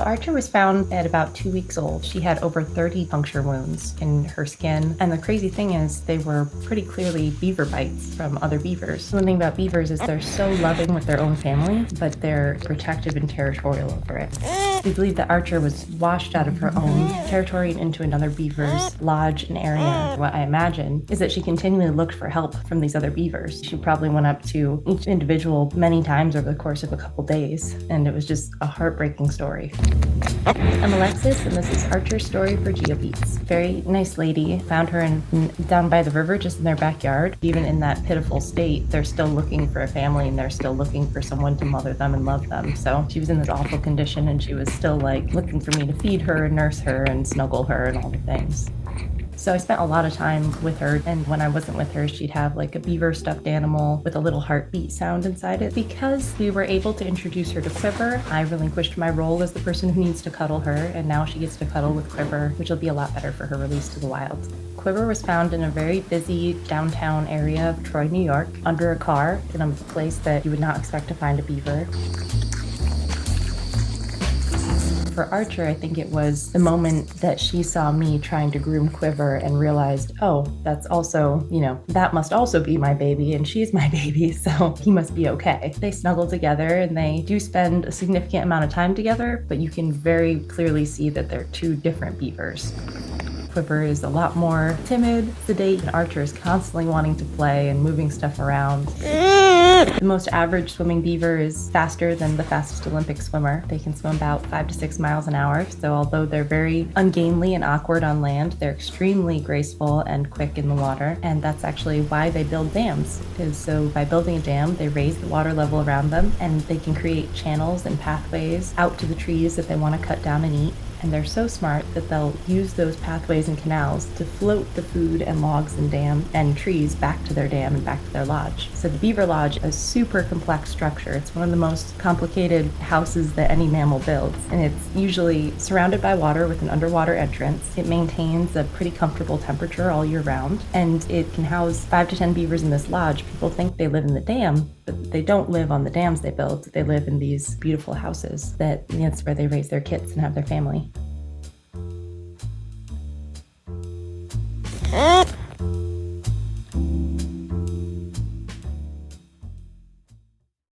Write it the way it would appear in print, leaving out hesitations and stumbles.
Archer was found at about 2 weeks old. She had over 30 puncture wounds in her skin. And the crazy thing is they were pretty clearly beaver bites from other beavers. One thing about beavers is they're so loving with their own family, but they're protective and territorial over it. We believe that Archer was washed out of her own territory and into another beaver's lodge and area. What I imagine is that she continually looked for help from these other beavers. She probably went up to each individual many times over the course of a couple days, and it was just a heartbreaking story. I'm Alexis, and this is Archer's story for GeoBeats. Very nice lady. Found her down by the river, just in their backyard. Even in that pitiful state, they're still looking for a family, and they're still looking for someone to mother them and love them. So she was in this awful condition, and she was still like looking for me to feed her and nurse her and snuggle her and all the things. So I spent a lot of time with her, and when I wasn't with her, she'd have like a beaver stuffed animal with a little heartbeat sound inside it. Because we were able to introduce her to Quiver, I relinquished my role as the person who needs to cuddle her, and now she gets to cuddle with Quiver, which will be a lot better for her release to the wild. Quiver was found in a very busy downtown area of Troy, New York, under a car in a place that you would not expect to find a beaver. For Archer, I think it was the moment that she saw me trying to groom Quiver and realized, oh, that's also, that must also be my baby, and she's my baby, so he must be okay. They snuggle together, and they do spend a significant amount of time together, but you can very clearly see that they're two different beavers. Quiver is a lot more timid, sedate, and Archer is constantly wanting to play and moving stuff around. The most average swimming beaver is faster than the fastest Olympic swimmer. They can swim about 5 to 6 miles an hour, so although they're very ungainly and awkward on land, they're extremely graceful and quick in the water, and that's actually why they build dams. So by building a dam, they raise the water level around them, and they can create channels and pathways out to the trees that they want to cut down and eat. And they're so smart that they'll use those pathways and canals to float the food and logs and dam and trees back to their dam and back to their lodge. So the beaver lodge is a super complex structure. It's one of the most complicated houses that any mammal builds, and it's usually surrounded by water with an underwater entrance. It maintains a pretty comfortable temperature all year round, and it can house 5 to 10 beavers in this lodge. People think they live in the dam, but they don't live on the dams they build. They live in these beautiful houses that's where they raise their kids and have their family.